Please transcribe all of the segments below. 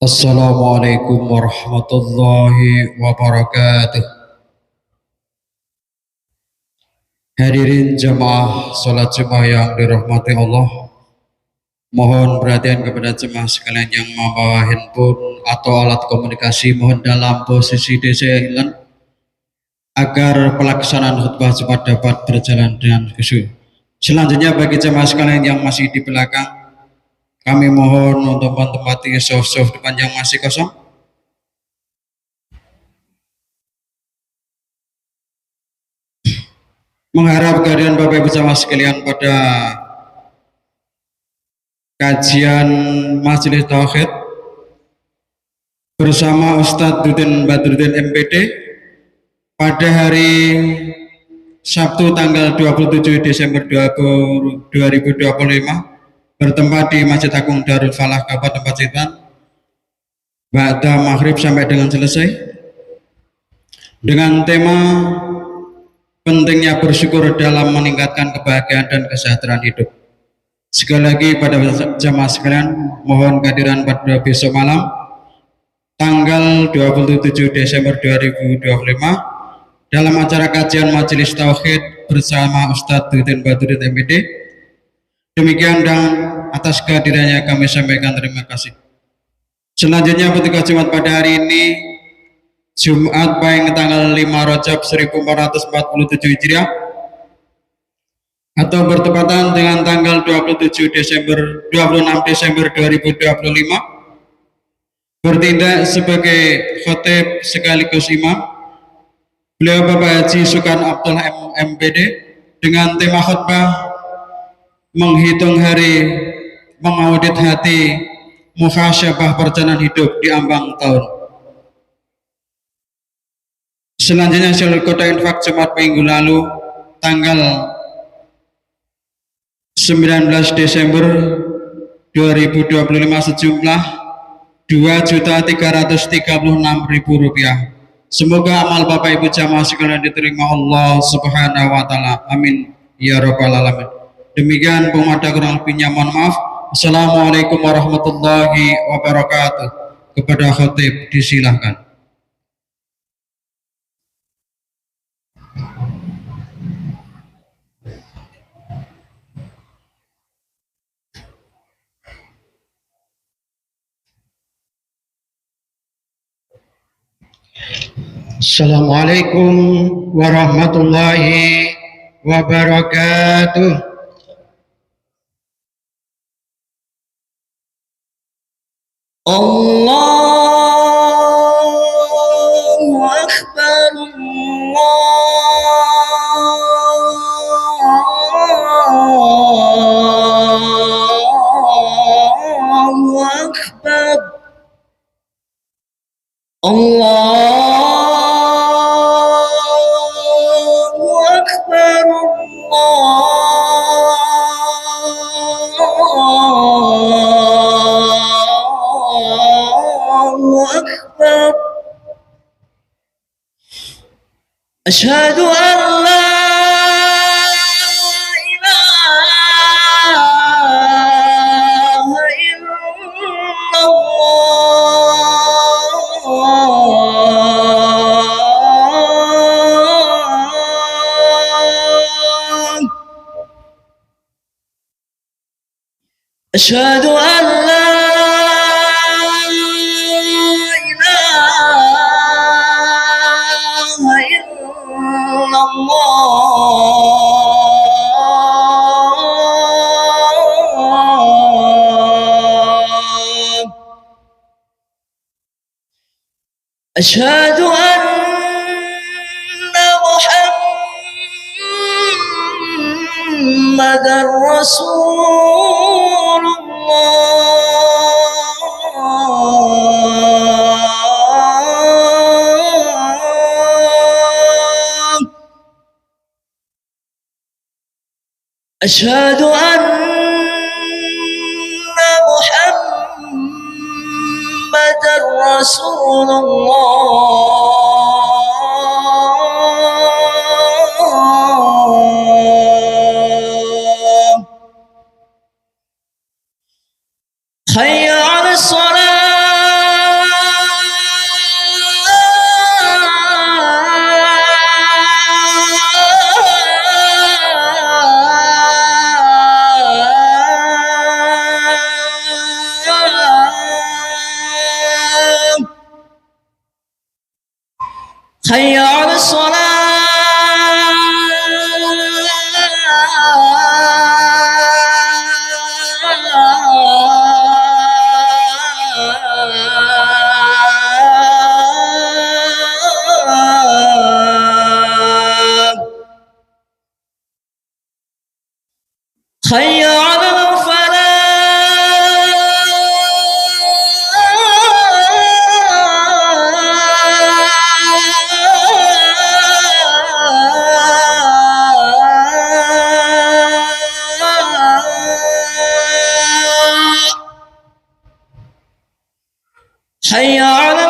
Assalamualaikum warahmatullahi wabarakatuh. Hadirin jemaah salat Jumat yang dirahmati Allah, mohon perhatian kepada jemaah sekalian yang membawa handphone atau alat komunikasi, mohon dalam posisi silent agar pelaksanaan khutbah Jumat dapat berjalan dengan khusyuk. Selanjutnya bagi jemaah sekalian yang masih di belakang, kami mohon untuk menempati soft depan yang masih kosong. Mengharap kehadiran Bapak Ibu jamaah sekalian pada kajian Majelis Tauhid bersama Ustadz Dudin Badruddin MPD pada hari Sabtu tanggal 27 Desember 2025 bertempat di Masjid Agung Darul Falah Kabupaten Pacitan ba'da maghrib sampai dengan selesai dengan tema pentingnya bersyukur dalam meningkatkan kebahagiaan dan kesejahteraan hidup. Sekali lagi pada jamaah sekalian, mohon kehadiran pada besok malam tanggal 27 Desember 2025 dalam acara kajian Majelis Tauhid bersama Ustadz Dudin Badruddin MPD. Demikian dan atas kehadirannya kami sampaikan terima kasih. Selanjutnya petugas Jumat pada hari ini Jumat baik tanggal 5 Rajab 1447 Hijriah atau bertepatan dengan tanggal 26 Desember 2025 bertindak sebagai khotib sekaligus imam beliau Bapak Haji Sukan Abdullah MPD dengan tema khutbah menghitung hari, mengaudit hati, muhasyabah perjalanan hidup di ambang tahun. Selanjutnya Syarul Kota Infak Jumat minggu lalu tanggal 19 Desember 2025 sejumlah Rp2.336.000. Semoga amal Bapak Ibu jamaah sekalian diterima Allah Subhanahu wa taala. Amin ya rabbal alamin. Demikian pengumada kurang lebihnya mohon maaf. Assalamualaikum warahmatullahi wabarakatuh. Kepada khotib disilahkan. Assalamualaikum warahmatullahi wabarakatuh. Allahu Akbar, Allahu Akbar, Allahu Akbar, Allahu Akbar. Asyhadu an la ilaha illallah. Asyhadu an la ilaha أشهد أن محمدا رسول الله. أشهد أن محمدا رسول الله. حي على الصلاة. حي على الصلاة. حي على حي على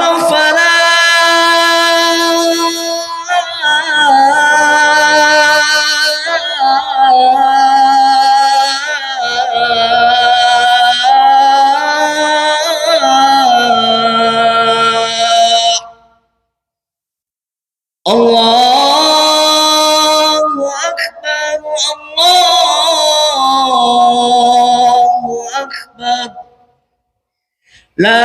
الله أكبر الله أكبر. لا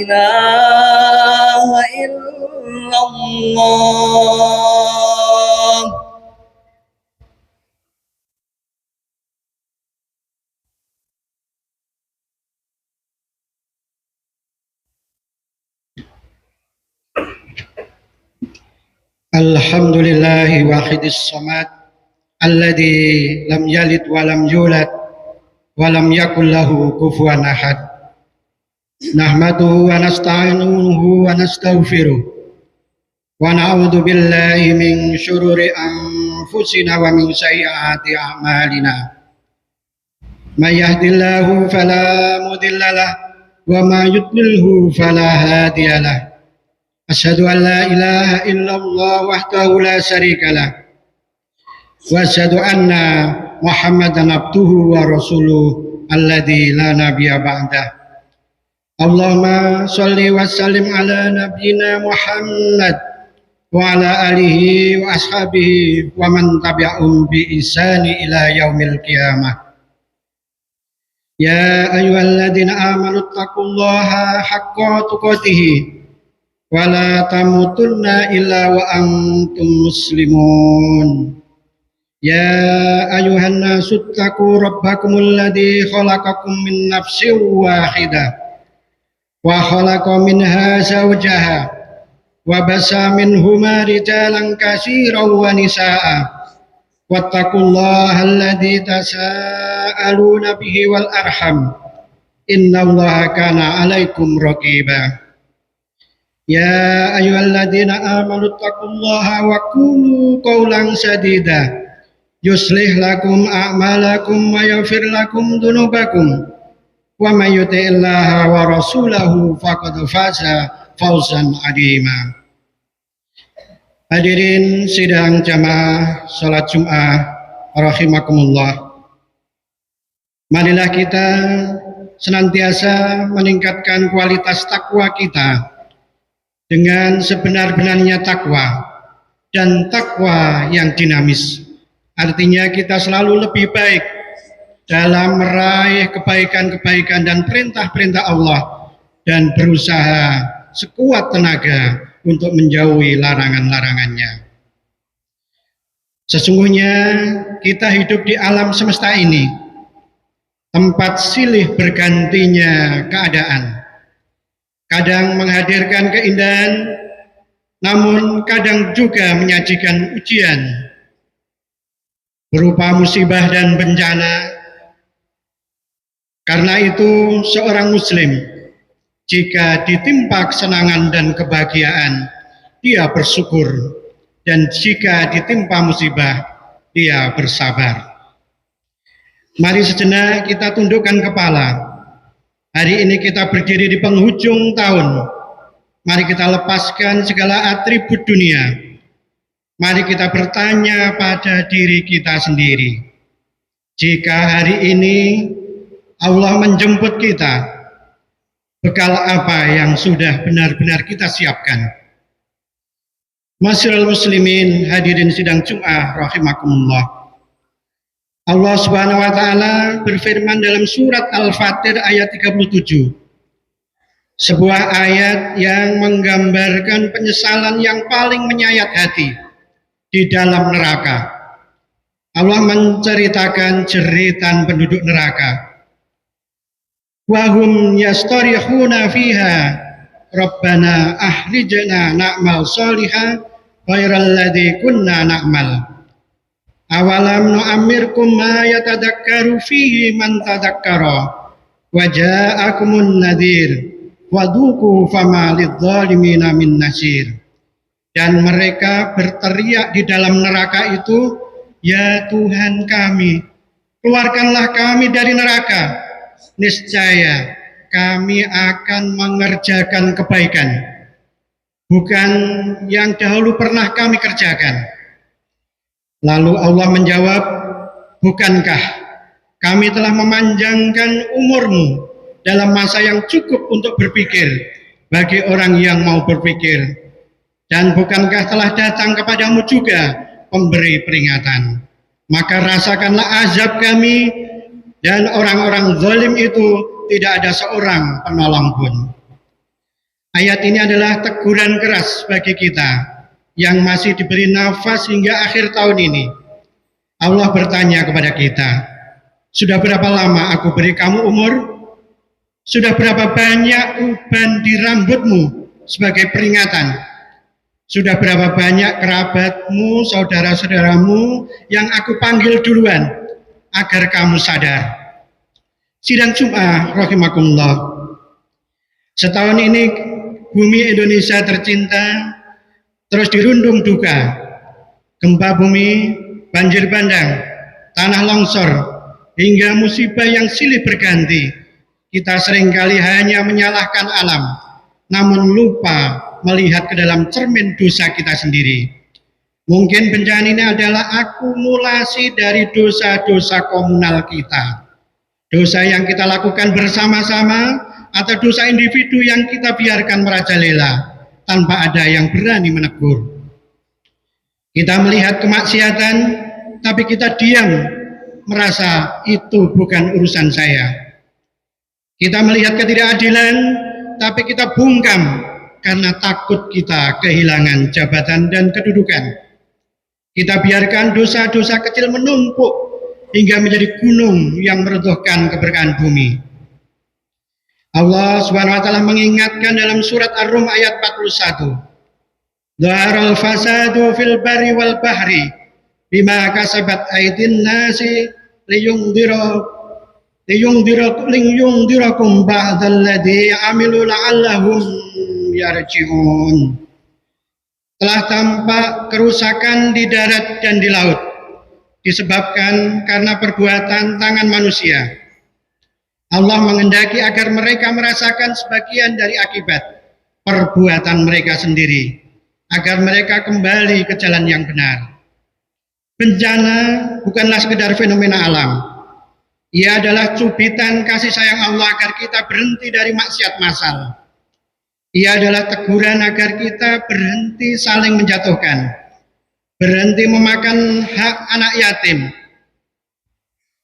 إله إلا الله. Alhamdulillahi wahidis samad alladzi lam yalid wa lam yulad wa lam yakul lahu kufuwan ahad. Nahmaduhu wa nasta'inuhu wa nastaghfiruh wa na'udzu billahi min syururi anfusina wa min sayyiati a'malina. May yahdihillahu fala mudilla lahu wa may yudlilhu fala hadiya lahu. Asyhadu an la ilaha illallah wahdahu la syarika lah wa asyhadu anna Muhammadan abduhu wa rasuluh alladzi la nabiyya ba'dah. Allahumma shalli wa sallim ala nabiyyina Muhammad wa ala alihi wa ashabihi wa man tabi'ahum bi ihsani ila yaumil qiyamah. Ya ayyuhalladzina amanu taqullaha haqqa tuqatih wa la tamutunna illa wa antum muslimun. Ya ayuhan nasu taqu rabbakumul ladzi khalaqakum min nafsin wahidah wa khalaqa minha zawjaha wa basa minhuma rijalan katsiran wa nisaa'a wattaqullaha alladzi tasaaluna bihi wal arham innallaha kana 'alaikum raqiba. Ya ayyuhalladzina amanu taqullaha wa qulu qawlan sadida yuslih lakum a'malakum wa yaghfir lakum dzunubakum wa may yuti'illaha wa rasulahu faqad faza fawzan 'azima. Hadirin sidang jamaah salat Jumat rahimakumullah. Marilah kita senantiasa meningkatkan kualitas takwa kita dengan sebenar-benarnya takwa dan takwa yang dinamis. Artinya kita selalu lebih baik dalam meraih kebaikan-kebaikan dan perintah-perintah Allah dan berusaha sekuat tenaga untuk menjauhi larangan-larangannya. Sesungguhnya kita hidup di alam semesta ini tempat silih bergantinya keadaan. Kadang menghadirkan keindahan, namun kadang juga menyajikan ujian berupa musibah dan bencana. Karena itu seorang muslim jika ditimpa kesenangan dan kebahagiaan, dia bersyukur, dan jika ditimpa musibah, dia bersabar. Mari sejenak kita tundukkan kepala. Hari ini kita berdiri di penghujung tahun. Mari kita lepaskan segala atribut dunia. Mari kita bertanya pada diri kita sendiri. Jika hari ini Allah menjemput kita, bekal apa yang sudah benar-benar kita siapkan? Masyiral muslimin, hadirin sidang Jum'ah rahimakumullah. Allah Subhanahu wa taala berfirman dalam surat Al-Fatir ayat 37. Sebuah ayat yang menggambarkan penyesalan yang paling menyayat hati di dalam neraka. Allah menceritakan jeritan penduduk neraka. Wahum yastarihuna fiha Rabbana ahrijna na'mal sholihan ghairal ladzi kunna na'mal. Awalam nu'ammirkum ma yatadakkaru fihi man tadakkara wa ja'akumun nadhir wadzuqu fama lidzalimina min nasir. Dan mereka berteriak di dalam neraka itu, ya Tuhan kami, keluarkanlah kami dari neraka. Niscaya kami akan mengerjakan kebaikan, bukan yang dahulu pernah kami kerjakan. Lalu Allah menjawab, bukankah kami telah memanjangkan umurmu dalam masa yang cukup untuk berpikir bagi orang yang mau berpikir, dan bukankah telah datang kepadamu juga pemberi peringatan? Maka rasakanlah azab kami, dan orang-orang zalim itu tidak ada seorang penolong pun. Ayat ini adalah teguran keras bagi kita yang masih diberi nafas hingga akhir tahun ini. Allah bertanya kepada kita, sudah berapa lama aku beri kamu umur? Sudah berapa banyak uban di rambutmu sebagai peringatan? Sudah berapa banyak kerabatmu, saudara-saudaramu yang aku panggil duluan agar kamu sadar? Sidang Jum'ah rahimakumullah. Setahun ini bumi Indonesia tercinta terus dirundung duka. Gempa bumi, banjir bandang, tanah longsor, hingga musibah yang silih berganti. Kita seringkali hanya menyalahkan alam, namun lupa melihat ke dalam cermin dosa kita sendiri. Mungkin bencana ini adalah akumulasi dari dosa-dosa komunal kita. Dosa yang kita lakukan bersama-sama atau dosa individu yang kita biarkan merajalela tanpa ada yang berani menegur. Kita melihat kemaksiatan, tapi kita diam, merasa itu bukan urusan saya. Kita melihat ketidakadilan, tapi kita bungkam karena takut kita kehilangan jabatan dan kedudukan. Kita biarkan dosa-dosa kecil menumpuk hingga menjadi gunung yang meruntuhkan keberkahan bumi. Allah Subhanahu wa taala mengingatkan dalam surat Ar-Rum ayat 41. Dhaharal fasadu fil barri wal bahri bima kasabat aydin nasi liyungdirakum ba'dal ladzi amilu la'allahum yarji'un. Telah tampak kerusakan di darat dan di laut disebabkan karena perbuatan tangan manusia. Allah menghendaki agar mereka merasakan sebagian dari akibat perbuatan mereka sendiri, agar mereka kembali ke jalan yang benar. Bencana bukanlah sekedar fenomena alam. Ia adalah cubitan kasih sayang Allah agar kita berhenti dari maksiat massal. Ia adalah teguran agar kita berhenti saling menjatuhkan, berhenti memakan hak anak yatim,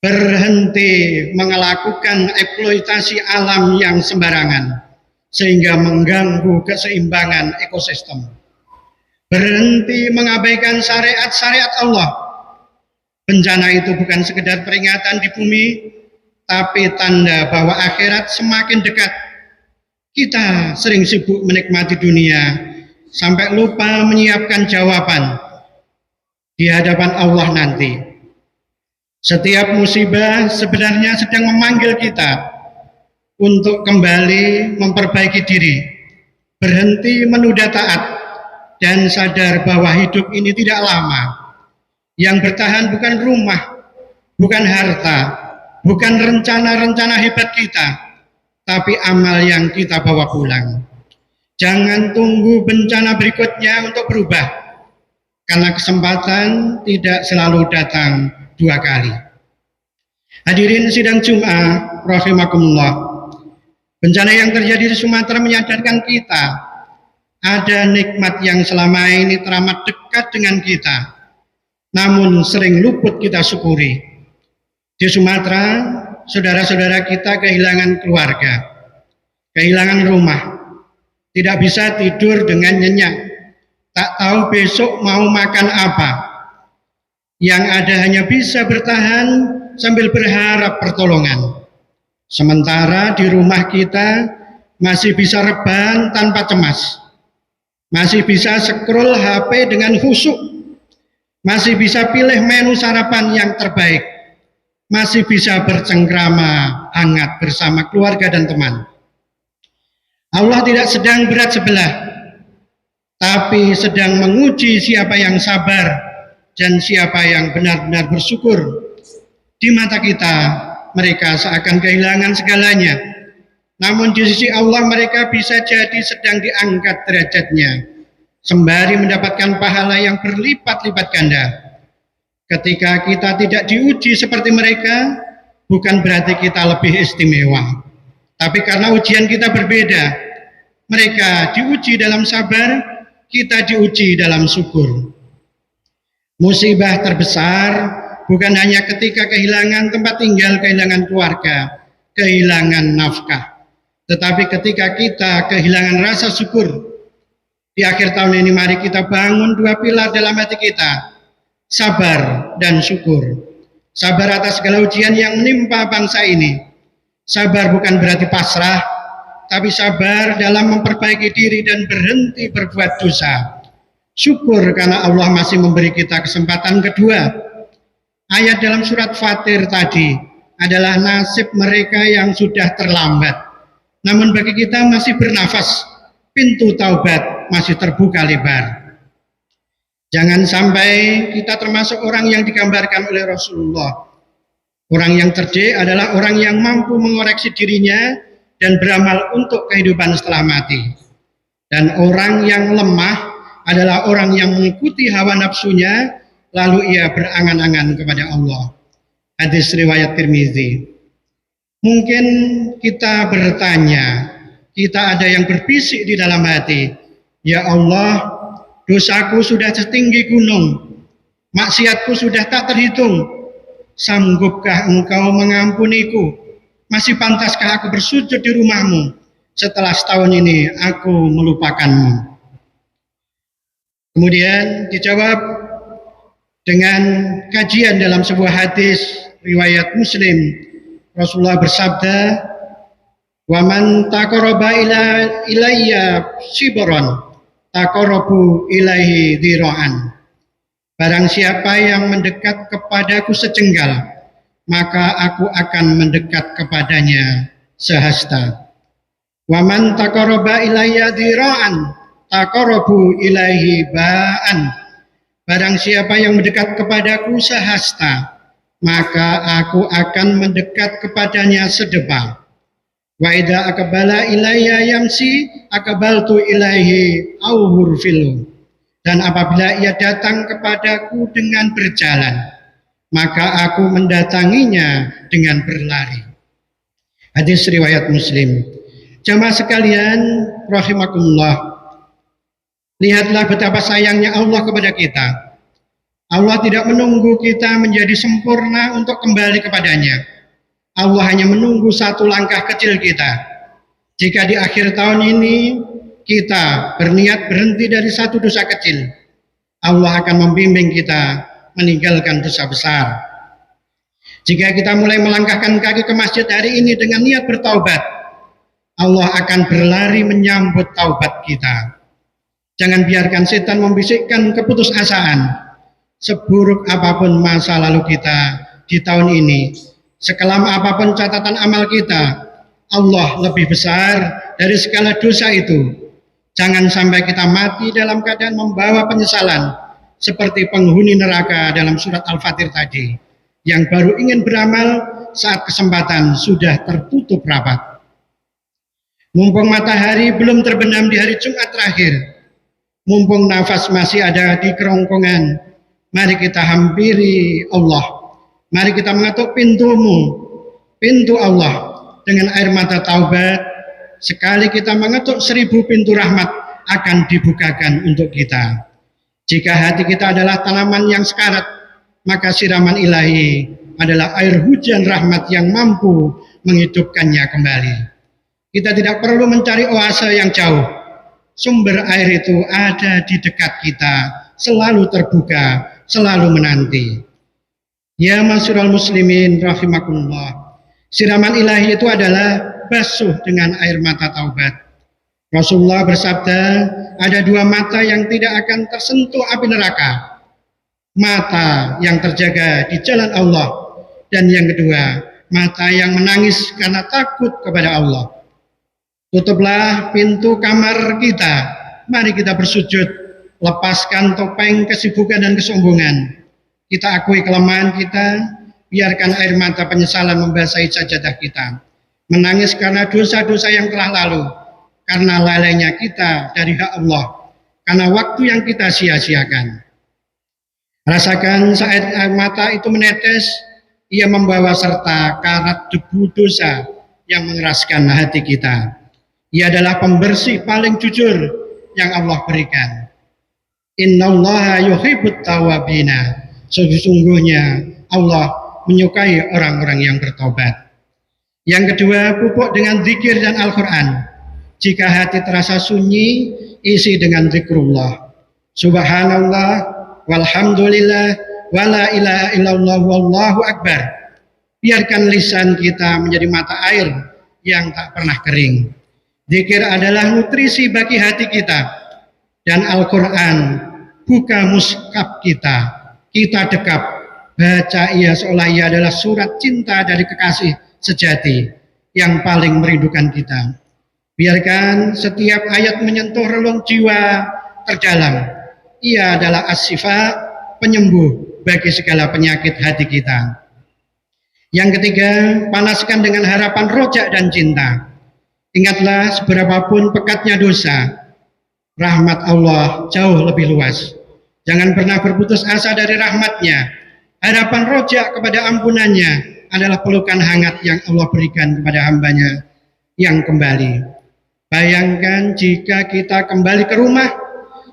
berhenti melakukan eksploitasi alam yang sembarangan sehingga mengganggu keseimbangan ekosistem, berhenti mengabaikan syariat-syariat Allah. Bencana itu bukan sekedar peringatan di bumi, tapi tanda bahwa akhirat semakin dekat. Kita sering sibuk menikmati dunia sampai lupa menyiapkan jawaban di hadapan Allah nanti. Setiap musibah sebenarnya sedang memanggil kita untuk kembali memperbaiki diri, berhenti menunda taat, dan sadar bahwa hidup ini tidak lama. Yang bertahan bukan rumah, bukan harta, bukan rencana-rencana hebat kita, tapi amal yang kita bawa pulang. Jangan tunggu bencana berikutnya untuk berubah, karena kesempatan tidak selalu datang dua kali. Hadirin sidang Jumat rahimakumullah. Bencana yang terjadi di Sumatera menyadarkan kita ada nikmat yang selama ini teramat dekat dengan kita, namun sering luput kita syukuri. Di Sumatera, saudara-saudara kita kehilangan keluarga, kehilangan rumah, tidak bisa tidur dengan nyenyak, tak tahu besok mau makan apa. Yang ada hanya bisa bertahan sambil berharap pertolongan. Sementara di rumah kita masih bisa rebahan tanpa cemas, masih bisa scroll HP dengan khusyuk, masih bisa pilih menu sarapan yang terbaik, masih bisa bercengkrama hangat bersama keluarga dan teman. Allah tidak sedang berat sebelah, tapi sedang menguji siapa yang sabar dan siapa yang benar-benar bersyukur. Di mata kita, mereka seakan kehilangan segalanya, namun di sisi Allah mereka bisa jadi sedang diangkat derajatnya, sembari mendapatkan pahala yang berlipat-lipat ganda. Ketika kita tidak diuji seperti mereka, bukan berarti kita lebih istimewa, tapi karena ujian kita berbeda. Mereka diuji dalam sabar, kita diuji dalam syukur. Musibah terbesar bukan hanya ketika kehilangan tempat tinggal, kehilangan keluarga, kehilangan nafkah, tetapi ketika kita kehilangan rasa syukur. Di akhir tahun ini mari kita bangun dua pilar dalam hati kita, sabar dan syukur. Sabar atas segala ujian yang menimpa bangsa ini. Sabar bukan berarti pasrah, tapi sabar dalam memperbaiki diri dan berhenti berbuat dosa. Syukur karena Allah masih memberi kita kesempatan kedua. Ayat dalam surat Fatir tadi adalah nasib mereka yang sudah terlambat. Namun bagi kita masih bernafas, pintu taubat masih terbuka lebar. Jangan sampai kita termasuk orang yang digambarkan oleh Rasulullah. Orang yang cerdik adalah orang yang mampu mengoreksi dirinya dan beramal untuk kehidupan setelah mati. Dan orang yang lemah adalah orang yang mengikuti hawa nafsunya, lalu ia berangan-angan kepada Allah. Hadis riwayat Tirmizi. Mungkin kita bertanya, kita ada yang berbisik di dalam hati, ya Allah, dosaku sudah setinggi gunung, maksiatku sudah tak terhitung, sanggupkah engkau mengampuniku? Masih pantaskah aku bersujud di rumahmu? Setelah setahun ini aku melupakanmu. Kemudian dijawab dengan kajian dalam sebuah hadis riwayat Muslim. Rasulullah bersabda, "Wa man taqarraba ilayya shibran, taqarrabu ilaihi dhira'an." Barang siapa yang mendekat kepadaku sejengkal, maka aku akan mendekat kepadanya sehasta. Wa man taqarraba ilayya dhira'an, taqarrabu ilaihi ba'an. Barang siapa yang mendekat kepadaku sehasta, maka aku akan mendekat kepadanya sedepa. Wa idza aqbala ilayya yamsi aqbaltu ilaihi auhurfilu. Dan apabila ia datang kepadaku dengan berjalan, maka aku mendatanginya dengan berlari. Hadis riwayat Muslim. Jamaah sekalian rahimakumullah, lihatlah betapa sayangnya Allah kepada kita. Allah tidak menunggu kita menjadi sempurna untuk kembali kepadanya. Allah hanya menunggu satu langkah kecil kita. Jika di akhir tahun ini kita berniat berhenti dari satu dosa kecil, Allah akan membimbing kita meninggalkan dosa besar. Jika kita mulai melangkahkan kaki ke masjid hari ini dengan niat bertaubat, Allah akan berlari menyambut taubat kita. Jangan biarkan setan membisikkan keputusasaan. Seburuk apapun masa lalu kita di tahun ini, sekelam apapun catatan amal kita, Allah lebih besar dari segala dosa itu. Jangan sampai kita mati dalam keadaan membawa penyesalan seperti penghuni neraka dalam surat Al-Fatir tadi, yang baru ingin beramal saat kesempatan sudah tertutup rapat. Mumpung matahari belum terbenam di hari Jumat terakhir, mumpung nafas masih ada di kerongkongan, mari kita hampiri Allah. Mari kita mengetuk pintu Allah dengan air mata taubat. Sekali kita mengetuk 1000 pintu rahmat akan dibukakan untuk kita. Jika hati kita adalah tanaman yang sekarat, maka siraman ilahi adalah air hujan rahmat yang mampu menghidupkannya kembali. Kita tidak perlu mencari oase yang jauh. Sumber air itu ada di dekat kita, selalu terbuka, selalu menanti. Ya masyarul muslimin rahimakumullah. Siraman ilahi itu adalah basuh dengan air mata taubat. Rasulullah bersabda, ada 2 mata yang tidak akan tersentuh api neraka. Mata yang terjaga di jalan Allah, dan yang kedua, mata yang menangis karena takut kepada Allah. Tutuplah pintu kamar kita. Mari kita bersujud, lepaskan topeng kesibukan dan kesombongan. Kita akui kelemahan kita, biarkan air mata penyesalan membasahi sajadah kita. Menangis karena dosa-dosa yang telah lalu, karena lalainya kita dari hak Allah, karena waktu yang kita sia-siakan. Rasakan saat air mata itu menetes, ia membawa serta karat debu dosa yang mengeraskan hati kita. Ia adalah pembersih paling jujur yang Allah berikan. Innallaha yuhibbut tawwabina. Sesungguhnya Allah menyukai orang-orang yang bertobat. Yang kedua, pupuk dengan zikir dan Al-Quran. Jika hati terasa sunyi, isi dengan zikrullah. Subhanallah, walhamdulillah, wala ilaha illallah, wallahu akbar. Biarkan lisan kita menjadi mata air yang tak pernah kering. Zikir adalah nutrisi bagi hati kita. Dan Al-Quran buka mushaf kita. Kita dekap, baca ia seolah ia adalah surat cinta dari kekasih sejati yang paling merindukan kita. Biarkan setiap ayat menyentuh relung jiwa terdalam. Ia adalah as-sifa, penyembuh bagi segala penyakit hati kita. Yang ketiga, panaskan dengan harapan rojak dan cinta. Ingatlah, seberapapun pekatnya dosa, rahmat Allah jauh lebih luas. Jangan pernah berputus asa dari rahmatnya. Harapan rojak kepada ampunannya adalah pelukan hangat yang Allah berikan kepada hambanya yang kembali. Bayangkan jika kita kembali ke rumah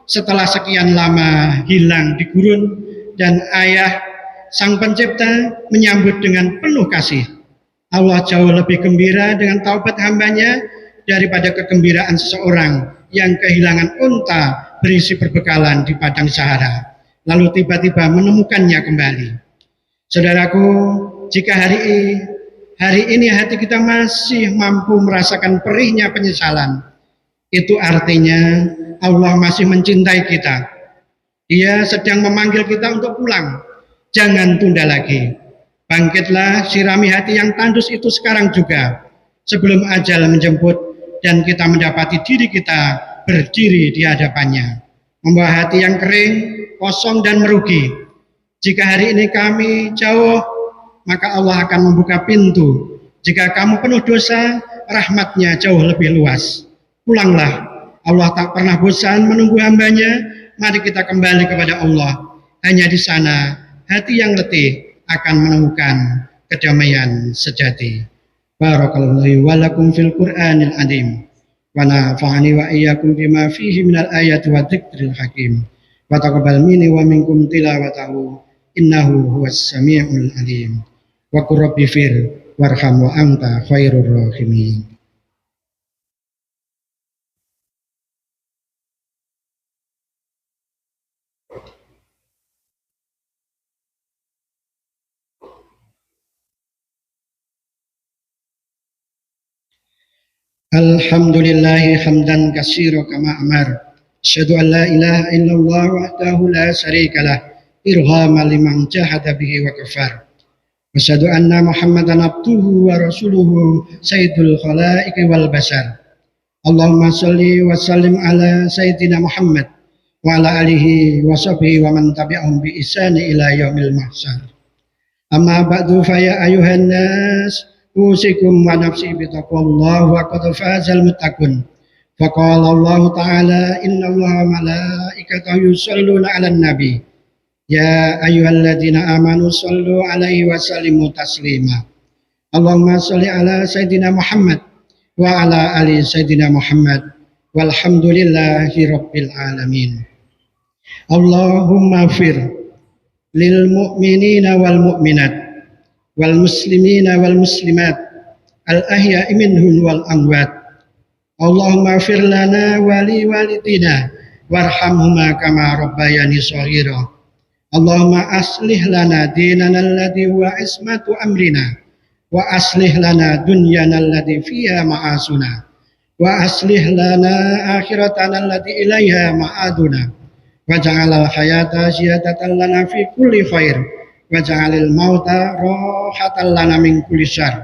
setelah sekian lama hilang di gurun, dan ayah sang pencipta menyambut dengan penuh kasih. Allah jauh lebih gembira dengan taubat hambanya daripada kegembiraan seseorang yang kehilangan unta berisi perbekalan di padang Sahara, lalu tiba-tiba menemukannya kembali. Saudaraku, jika hari ini hati kita masih mampu merasakan perihnya penyesalan, itu artinya Allah masih mencintai kita. Dia sedang memanggil kita untuk pulang. Jangan tunda lagi. Bangkitlah, sirami hati yang tandus itu sekarang juga, sebelum ajal menjemput dan kita mendapati diri kita berdiri di hadapannya, membawa hati yang kering, kosong dan merugi. Jika hari ini kami jauh, maka Allah akan membuka pintu. Jika kamu penuh dosa, rahmatnya jauh lebih luas. Pulanglah, Allah tak pernah bosan menunggu hambanya. Mari kita kembali kepada Allah. Hanya di sana hati yang letih akan menemukan kedamaian sejati. Barakallahu wa lakum fil Qur'anil azim. Wa nafa'ani wa iyyakum bima fihi minal ayati wa dzikril hakim. Wa taqabbal minni wa minkum tilawatahu innahu huwas samiul alim. Wa qur rabbi fir warham wa anta khairur rahimin. Alhamdulillahi hamdan katsira kama amar. Asyhadu an la ilaha illallah wahdahu la syarikalah irhaman liman jahada bihi wa kafar. Asyhadu anna Muhammadan abduhu wa rasuluhu sayyidul khalaiqi wal bashar. Allahumma shalli wa sallim ala sayyidina Muhammad wa ala alihi wa sahbihi wa man tabi'ahum bi ihsani ila yaumil mahsyar. Amma ba'du fa ya ayuhan nas usikum wa nafsi bi taqwallah wa qad fazal muttaqun. Faqala Allah ta'ala innallaha malaikatahu yusholluna 'alan nabi. Ya ayyuhalladzina amanu shallu 'alaihi wa sallimu taslima. Allahumma shalli ala sayyidina Muhammad wa ala ali sayyidina Muhammad walhamdulillahi rabbil alamin. Allahumma fir lil mu'minina wal mu'minat wal muslimina wal muslimat al ahya'i minhum wal amwat. Allahumma fir lana wa li walidina warhamhuma kama rabbayani shaghira. Allahumma aslih lana dinana alladhi huwa ismatu amrina wa aslih lana dunyana alladhi fiha ma'asuna wa aslih lana akhiratana alladhi ilaiha ma'aduna waj'alal hayata ziyadatan lana fi kulli khair waj'alil mauta rahatan lana min kulli syarr.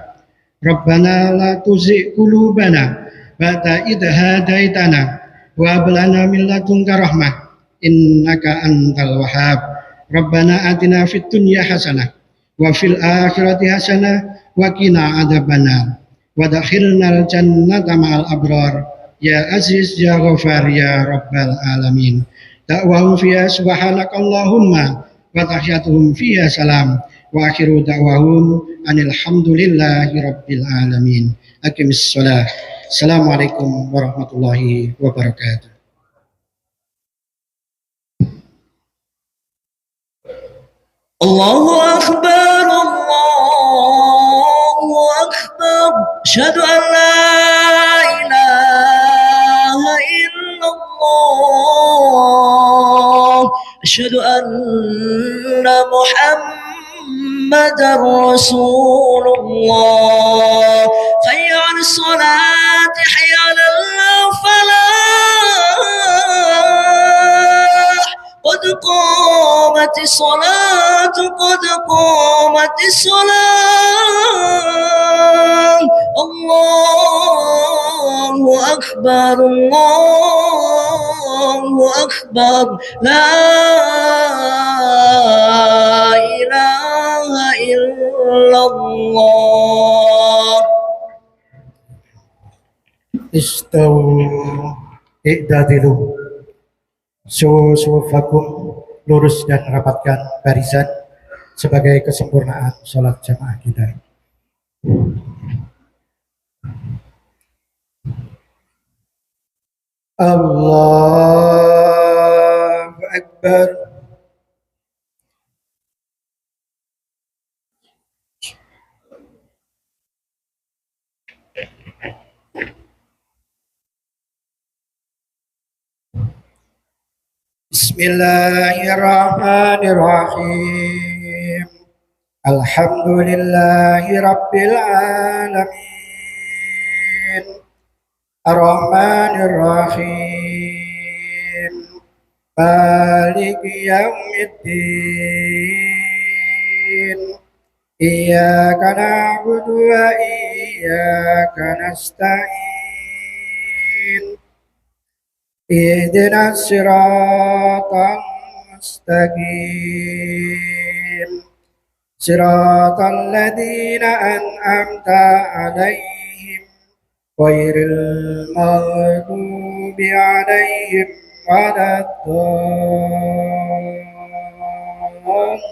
Rabbana la tuzigh qulubana ba'da idh hadaitana wa hab lana min ladunka rahmah innaka antal wahhab. Rabbana atina fid dunya hasanah wa fil akhirati hasanah wa qina adzabannar wa adkhilnal jannata ma'al abrar ya aziz ya ghafar ya rabbal alamin. Da'wahum fiha subhanakallahumma wa tahiyyatuhum fiha salam wa akhiru da'wahum anil hamdulillahi rabbil alamin. Aqimis shalah. Assalamualaikum warahmatullahi wabarakatuh. Allahu akbar, Allahu akbar. Asyhadu an la ilaha illallah. Asyhadu anna Muhammadar Rasulullah. Hayya 'alas salati, hayya 'alal falah. Qad qamatis salatu, qad qamatis salat. Allahu akbar, Allahu akbar. La ilaha illallah. Istawu i'tadilu. Suwafakum, lurus dan rapatkan barisan sebagai kesempurnaan sholat jamaah kita. Allahu Akbar. Bismillahirrahmanirrahim. Alhamdulillahi rabbil alamin. Ar-Rahmanir-Rahim. Maliki yaumiddin. Iyyaka na'budu wa iyyaka nasta'in. Ihdinas siratal mustaqim. Siratal ladzina an'amta 'alaihim ghairil maghdubi 'alaihim waladdallin.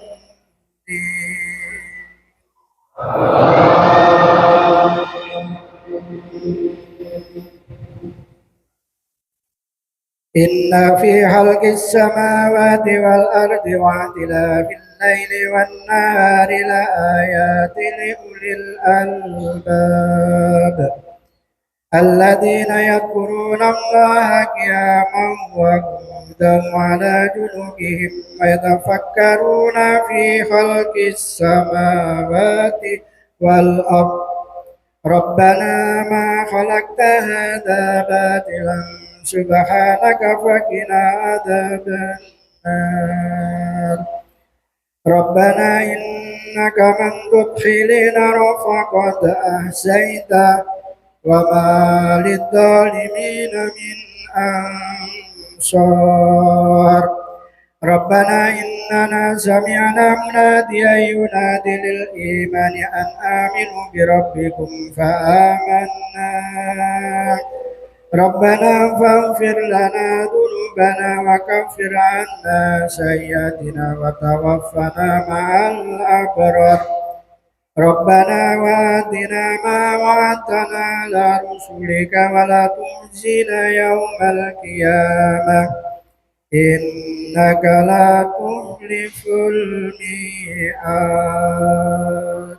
Inna fi khalqis samawati wal ardi wa ikhtilafil laili wan nahari la ayatin li ulil albab alladzina yadhkuruna Allaha qiyaman wa qu'udan wa 'ala junubihim wa yatafakkaruna fi khalqis samawati wal ardi ربنا ما خلقت هذا باطلا سبحانك فقنا عذاب النار ربنا إنك من تدخل النار فقد أحسنته وما للظالمين من أنصار ربنا إننا سمعنا مناديا ينادي للإيمان أن آمنوا بربكم فآمنا ربنا فاغفر لنا ذنوبنا وكفر عنا سيئاتنا وتوفنا مع الأبرار ربنا وآتنا ما وعدتنا على رسلك ولا تخزنا يوم القيامة إنك لا تخلف الميعاد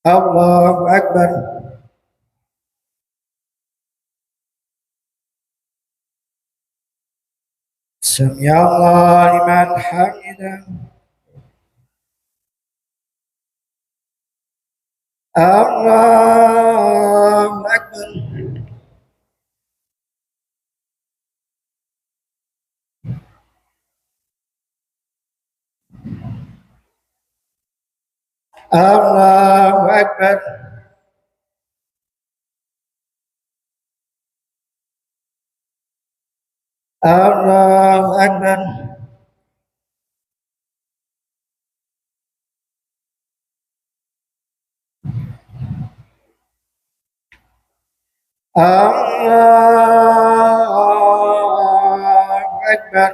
الله أكبر سمع الله لمن حمده الله أكبر الله أكبر الله أكبر الله أكبر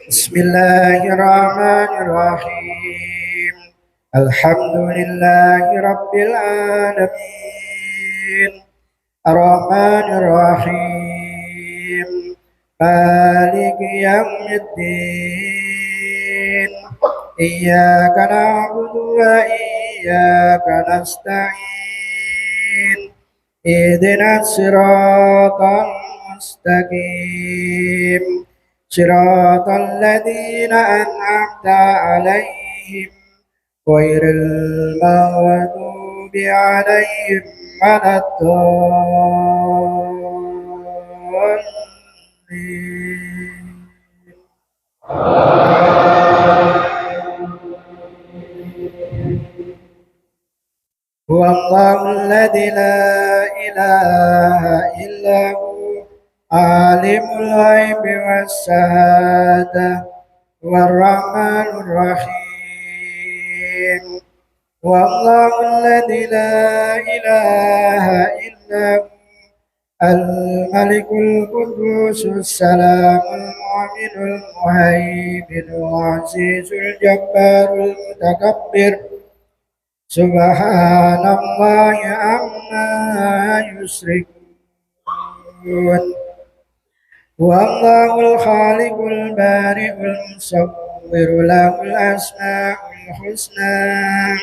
بسم الله الرحمن الرحيم الحمد لله رب العالمين الرحمن الرحيم مالك يوم الدين إياك نعبد وإياك نستعين اهدنا الصراط المستقيم صراط الذين أنعمت عليهم غير المغضوب عليهم ولا الضالين هو الله الذي لا إله إلا هو عالم الغيب والشهادة والرحمن الرحيم والله الذي لا إله إلا هو الملك القدوس السلام المؤمن المهيمن العزيز الجبار المتكبر سبحان الله عما يشركون والله الخالق البارئ المصور له الأسماء الحسنى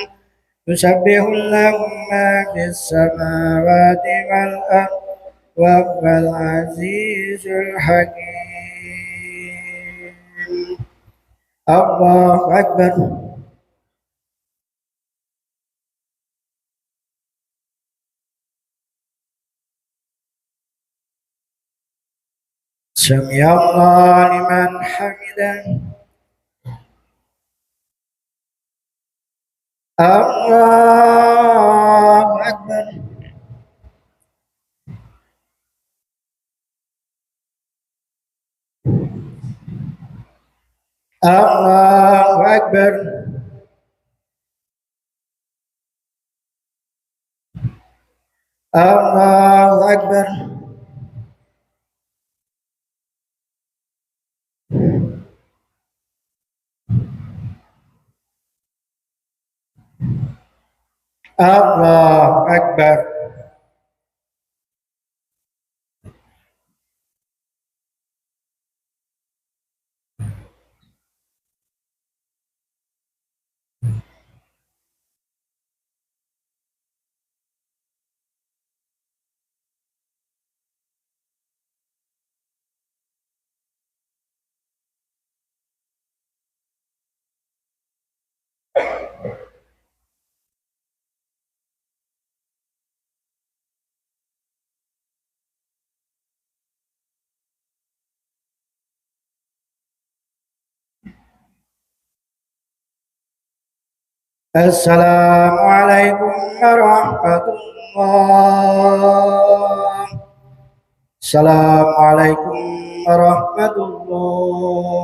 يسبح له ما في السماوات والأرض وهو العزيز الحكيم الله أكبر سمع الله لمن حمده الله أكبر الله أكبر الله أكبر الله أكبر Assalamualaikum warahmatullah. Assalamualaikum warahmatullah.